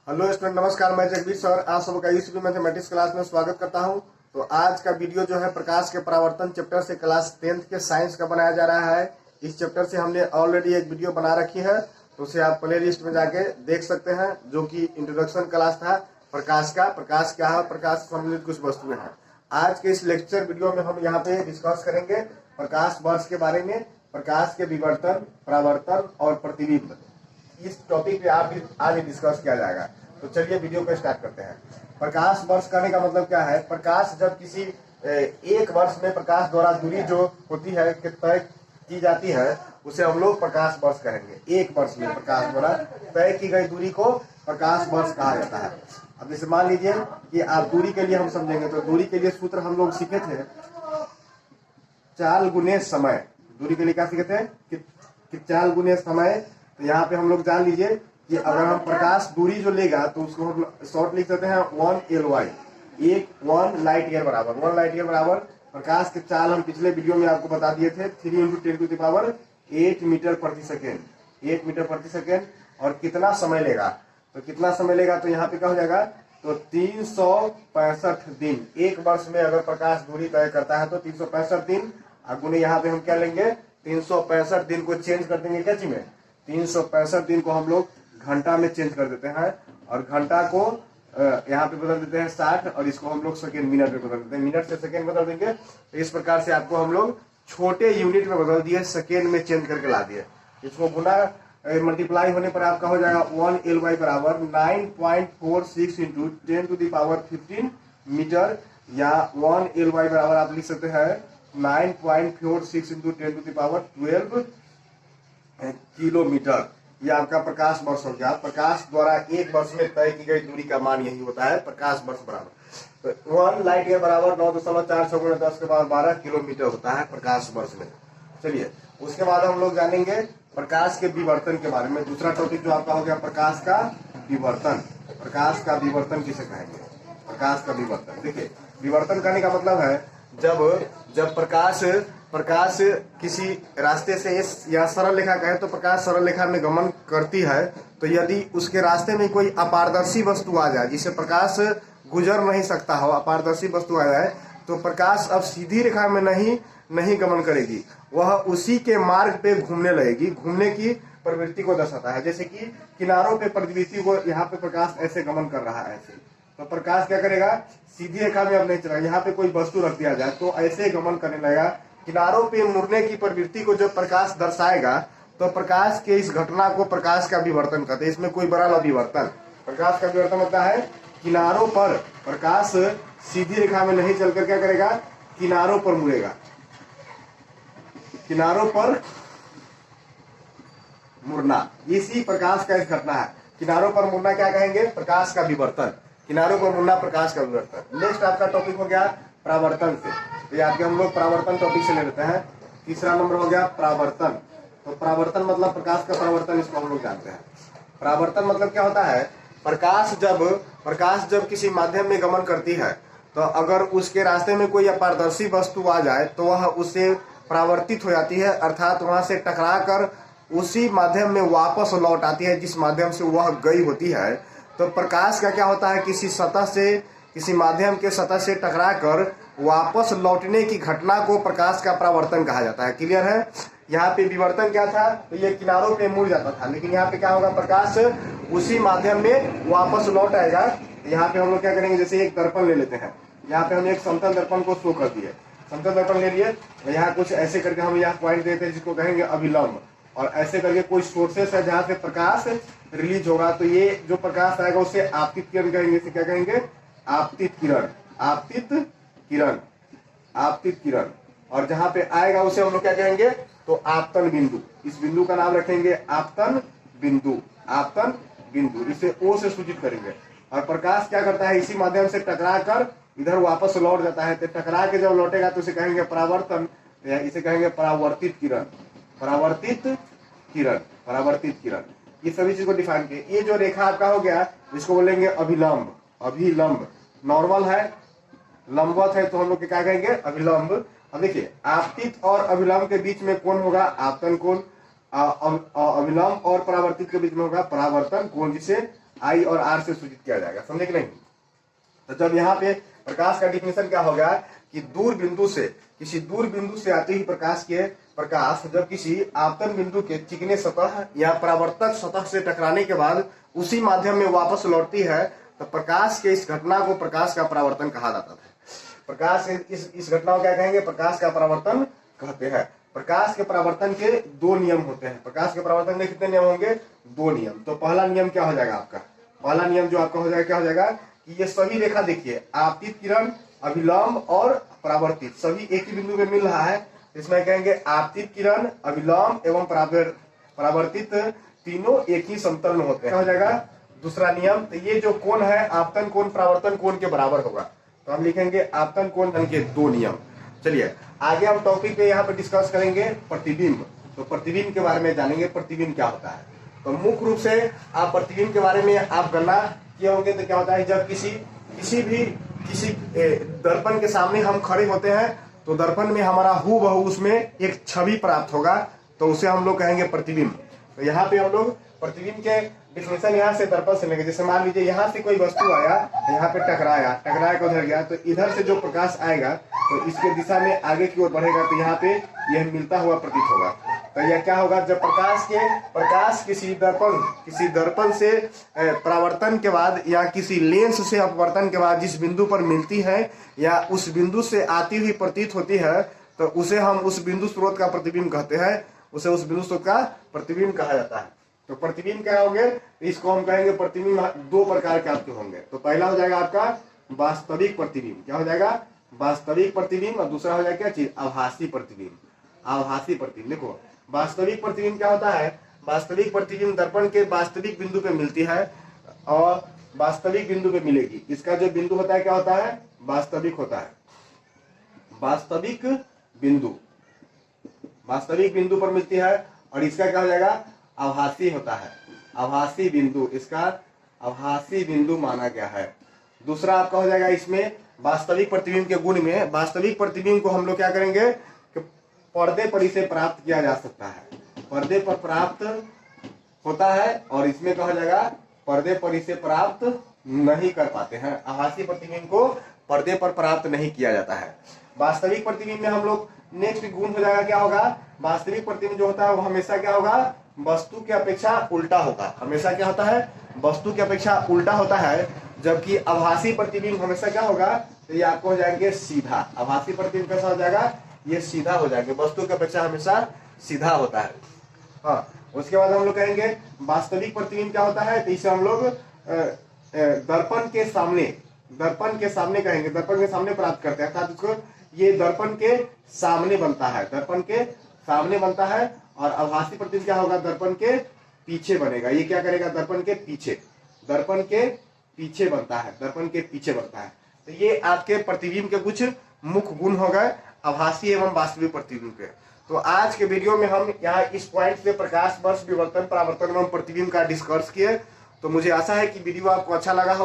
Hello student, नमस्कार। मैं Jagdish sir आप सबका यूसीपी मैथमेटिक्स क्लास में स्वागत करता हूं। तो आज का वीडियो जो है प्रकाश के परावर्तन चैप्टर से क्लास 10th के साइंस का बनाया जा रहा है। इस चैप्टर से हमने ऑलरेडी एक वीडियो बना रखी है, तो उसे आप प्ले लिस्ट में जाके देख सकते हैं, जो कि इंट्रोडक्शन क्लास था प्रकाश का। प्रकाश क्या है, प्रकाश से संबंधित कुछ वस्तुएं हैं। आज के इस लेक्चर वीडियो में हम यहाँ पे डिस्कस करेंगे प्रकाश वर्ष के बारे में, प्रकाश के विवर्तन, परावर्तन और प्रतिबिंब। इस टॉपिक पे आज डिस्कस किया जाएगा। तो चलिए वीडियो को स्टार्ट करते हैं। प्रकाश वर्ष करने का मतलब क्या है? प्रकाश जब किसी एक वर्ष में प्रकाश द्वारा दूरी जो होती है कि तय की जाती है, उसे हम लोग प्रकाश वर्ष कहेंगे। एक वर्ष में प्रकाश द्वारा तय की गई दूरी को प्रकाश वर्ष कहा जाता है। अब जैसे मान लीजिए कि आप दूरी के लिए हम समझेंगे, तो दूरी के लिए सूत्र हम लोग सीखे थे, चाल गुने समय। दूरी के लिए क्या सीखे थे कि चाल गुने समय। तो यहाँ पे हम लोग जान लीजिए कि अगर हम प्रकाश दूरी जो लेगा तो उसको हम शॉर्ट लिख सकते हैं 1 ly। एक 1 लाइट ईयर बराबर 1 लाइट ईयर बराबर प्रकाश के चाल हम पिछले वीडियो में आपको बता दिए थे 3 × 10⁸ मीटर प्रति सेकेंड। 1 मीटर प्रति सेकेंड। और कितना समय लेगा, तो कितना समय लेगा, तो यहाँ पे क्या हो जाएगा, तो 365 दिन। एक वर्ष में अगर प्रकाश दूरी तय करता है तो 365 दिन। और गुने यहाँ पे हम क्या लेंगे, 365 दिन को चेंज कर देंगे क्या चीज में, 365 दिन को हम लोग घंटा में चेंज कर देते हैं। और घंटा को यहाँ पे बदल देते हैं 60, और इसको हम लोग सेकेंड मिनट में बदल देते हैं। मिनट से सेकेंड बदल देंगे। तो इस प्रकार से आपको हम लोग छोटे यूनिट में बदल दिए, सेकेंड में चेंज करके ला दिए। इसको गुना मल्टीप्लाई होने पर आपका हो जाएगा 1 ly बराबर 9.46 × 10⁻15 मीटर, या 1 ly बराबर आप लिख सकते हैं 9.46 × 10⁻12 किलोमीटर। ये आपका प्रकाश वर्ष हो गया। प्रकाश द्वारा एक वर्ष में तय की गई दूरी का मान यही होता है, प्रकाश वर्ष बराबर। तो 1 लाइट ईयर बराबर 9.46 × 10⁻12 किलोमीटर होता है प्रकाश वर्ष में। चलिए, उसके बाद हम लोग जानेंगे प्रकाश के विवर्तन के बारे में। दूसरा टॉपिक जो आपका हो गया प्रकाश का विवर्तन। प्रकाश का विवर्तन किसे कहेंगे? प्रकाश का विवर्तन, देखिए विवर्तन करने का मतलब है जब प्रकाश किसी रास्ते से, या सरल रेखा कहे तो प्रकाश सरल रेखा में गमन करती है, तो यदि उसके रास्ते में कोई अपारदर्शी वस्तु आ जाए जिसे प्रकाश गुजर नहीं सकता हो, अपारदर्शी वस्तु आ जाए, तो प्रकाश अब सीधी रेखा में नहीं गमन करेगी, वह उसी के मार्ग पे घूमने लगेगी। घूमने की प्रवृत्ति को दर्शाता है। जैसे कि किनारों पे प्रवृत्ति को, यहाँ पे प्रकाश ऐसे गमन कर रहा है, ऐसे, तो प्रकाश क्या करेगा, सीधी रेखा में अब नहीं चलेगा। यहाँ पे कोई वस्तु रख दिया जाए तो ऐसे गमन करने लगेगा। किनारों पे मुड़ने की प्रवृत्ति को जब प्रकाश दर्शाएगा, तो प्रकाश के इस घटना को प्रकाश का विवर्तन कहते हैं। इसमें कोई बड़ा विवर्तन, प्रकाश का विवर्तन होता है किनारों पर प्रकाश सीधी रेखा में नहीं चलकर क्या करेगा, किनारों पर मुड़ेगा। किनारों पर मुड़ना, इसी प्रकाश का एक घटना है। किनारों पर मुड़ना क्या कहेंगे, प्रकाश का विवर्तन। किनारों पर मुड़ना प्रकाश का विवर्तन। नेक्स्ट आपका टॉपिक हो गया परावर्तन से। तो यहाँ पे हम लोग परावर्तन टॉपिक से ले लेते हैं। तीसरा नंबर हो गया परावर्तन। तो परावर्तन मतलब प्रकाश का परावर्तन, इसको हम लोग जानते हैं। परावर्तन मतलब क्या होता है, प्रकाश जब किसी माध्यम में गमन करती है, तो अगर उसके रास्ते में कोई अपारदर्शी वस्तु आ जाए तो वह उससे परावर्तित हो जाती है, अर्थात वहां से टकरा कर उसी माध्यम में वापस लौट आती है जिस माध्यम से वह गई होती है। तो प्रकाश का क्या होता है, किसी माध्यम के सतह से टकरा कर वापस लौटने की घटना को प्रकाश का परावर्तन कहा जाता है। क्लियर है? यहाँ पे विवर्तन क्या था, तो ये किनारों पे मुड़ जाता था, लेकिन यहाँ पे क्या होगा, प्रकाश उसी माध्यम में वापस लौट आएगा। यहाँ पे हम लोग क्या करेंगे, जैसे एक दर्पण ले लेते हैं। यहाँ पे हम एक समतल दर्पण को शो कर दिए, समतल दर्पण ले लिए, यहाँ कुछ ऐसे करके हम यहाँ पॉइंट देते हैं जिसको कहेंगे अभिलंब, और ऐसे करके कोई सोर्सेस है जहाँ से प्रकाश रिलीज होगा, तो ये जो प्रकाश आएगा उसे आपतित किरण कहेंगे। इसे क्या कहेंगे, आपतित किरण। आपतित किरण। और जहां पे आएगा उसे हम लोग क्या कहेंगे, तो आपतन बिंदु। इस बिंदु का नाम रखेंगे आपतन बिंदु। आपतन बिंदु, इसे ओ से सूचित करेंगे। और प्रकाश क्या करता है, इसी माध्यम से टकरा कर इधर वापस लौट जाता है। तो टकरा के जब लौटेगा तो इसे कहेंगे परावर्तन, इसे कहेंगे परावर्तित किरण। परावर्तित किरण, ये सभी चीज को डिफाइन किए। ये जो रेखा आपका हो गया, इसको बोलेंगे अभिलंब। नॉर्मल है, लंबवत है, तो हम लोग क्या कहेंगे, अभिलंब। अब देखिए, आपतित और अभिलंब के बीच में कौन होगा, आपतन कोण। अभिलंब और परावर्तित के बीच में होगा परावर्तन कोण, जिसे आई और आर से सूचित किया जाएगा, समझे कि नहीं। तो जब यहाँ पे प्रकाश का डिफिनेशन क्या हो गया कि दूर बिंदु से, किसी दूर बिंदु से आते ही प्रकाश जब किसी आपतन बिंदु के चिकने सतह या परावर्तक सतह से टकराने के बाद उसी माध्यम में वापस लौटती है, तो प्रकाश के इस घटना को प्रकाश का परावर्तन कहा जाता है। प्रकाश इस घटना को क्या कहेंगे, प्रकाश का परावर्तन कहते हैं। प्रकाश के परावर्तन के दो नियम होते हैं। प्रकाश के परावर्तन के कितने नियम होंगे, दो नियम। तो पहला नियम क्या हो जाएगा आपका, पहला नियम जो आपका हो जाएगा क्या हो जाएगा कि ये सभी रेखा देखिए, आपतित किरण, अभिलंब और परावर्तित सभी एक ही बिंदु पे मिल रहा है। इसमें कहेंगे आपतित किरण, अभिलंब एवं परावर्तित तीनों एक ही समतल में होते हैं। क्या हो जाएगा दूसरा नियम, तो ये जो कोण है आपतन कोण परावर्तन कोण के बराबर होगा। तो हम लिखेंगे आपतन कोण के दो नियम। चलिए आगे हम टॉपिक पे यहाँ पे डिस्कस करेंगे प्रतिबिंब। तो प्रतिबिंब के बारे में जानेंगे, प्रतिबिंब क्या होता है। तो मुख्य रूप से आप प्रतिबिंब के बारे में आप गणना किए होंगे। तो क्या होता है, जब किसी दर्पण के सामने हम खड़े होते हैं तो दर्पण में हमारा हूबहू उसमें एक छवि प्राप्त होगा, तो उसे हम लोग कहेंगे प्रतिबिंब। तो यहाँ पे हम लोग प्रतिबिंब के डिफिनेशन यहाँ से दर्पण से लेंगे। जैसे मान लीजिए यहाँ से कोई वस्तु आया, यहाँ पे टकराया के उधर गया, तो इधर से जो प्रकाश आएगा तो इसके दिशा में आगे की ओर बढ़ेगा, तो यहाँ पे यह मिलता हुआ प्रतीत होगा। तो यह क्या होगा, जब प्रकाश किसी दर्पण से परावर्तन के बाद या किसी लेंस से अपवर्तन के बाद जिस बिंदु पर मिलती है या उस बिंदु से आती हुई प्रतीत होती है, तो उसे हम उस बिंदु स्रोत का प्रतिबिंब कहते हैं। उसे उस बिंदु स्रोत का प्रतिबिंब कहा जाता है। तो प्रतिबिंब क्या होंगे, इसको हम कहेंगे प्रतिबिंब दो प्रकार के आपके होंगे। तो पहला हो जाएगा आपका वास्तविक प्रतिबिंब। क्या हो जाएगा, वास्तविक प्रतिबिंब। और दूसरा हो जाएगा क्या चीज, आभासी प्रतिबिंब। आभासी प्रतिबिंब, देखो वास्तविक प्रतिबिंब क्या होता है, वास्तविक प्रतिबिंब दर्पण के वास्तविक बिंदु पे मिलती है और वास्तविक बिंदु पे मिलेगी। इसका जो बिंदु होता है क्या होता है, वास्तविक होता है। वास्तविक बिंदु पर मिलती है। और इसका क्या हो जाएगा, आभासी होता है। आभासी बिंदु, इसका आभासी बिंदु माना गया है। दूसरा आपका हो जाएगा इसमें वास्तविक प्रतिबिंब के गुण में, वास्तविक प्रतिबिंब को हम लोग क्या करेंगे कि पर्दे पर इसे प्राप्त किया जा सकता है, पर्दे पर प्राप्त होता है। और इसमें कहा जाएगा पर्दे पर इसे प्राप्त नहीं कर पाते हैं। आभासी प्रतिबिंब को पर्दे पर प्राप्त नहीं किया जाता है। वास्तविक प्रतिबिंब में हम लोग नेक्स्ट गुण हो जाएगा क्या होगा, वास्तविक प्रतिबिंब जो होता है वो हमेशा क्या होगा, वस्तु की अपेक्षा उल्टा होगा। हमेशा क्या होता है, वस्तु की अपेक्षा उल्टा होता है। जबकि आभासी प्रतिबिंब हमेशा क्या होगा, तो ये आपको हो जाएंगे सीधा। आभासी प्रतिबिंब कैसा हो जाएगा, ये सीधा हो जाएंगे, वस्तु की अपेक्षा हमेशा सीधा होता है। हाँ, उसके बाद हम लोग कहेंगे वास्तविक प्रतिबिंब क्या होता है, तो इसे हम लोग दर्पण के सामने कहेंगे, दर्पण के सामने प्राप्त करते हैं। अर्थात इसको ये दर्पण के सामने बनता है, दर्पण के सामने बनता है। और आभासी प्रतिबिंब क्या होगा, दर्पण के पीछे बनेगा। ये क्या करेगा, दर्पण के पीछे बनता है, दर्पण के पीछे बनता है। तो ये आपके प्रतिबिंब के कुछ मुख्य गुण हो गए आभासी एवं वास्तविक प्रतिबिंब के। तो आज के वीडियो में हम यहाँ इस पॉइंट पे प्रकाश वर्ष, विवर्तन, परावर्तन एवं प्रतिबिंब का डिस्कस किए। तो मुझे आशा है कि वीडियो आपको अच्छा लगा हो।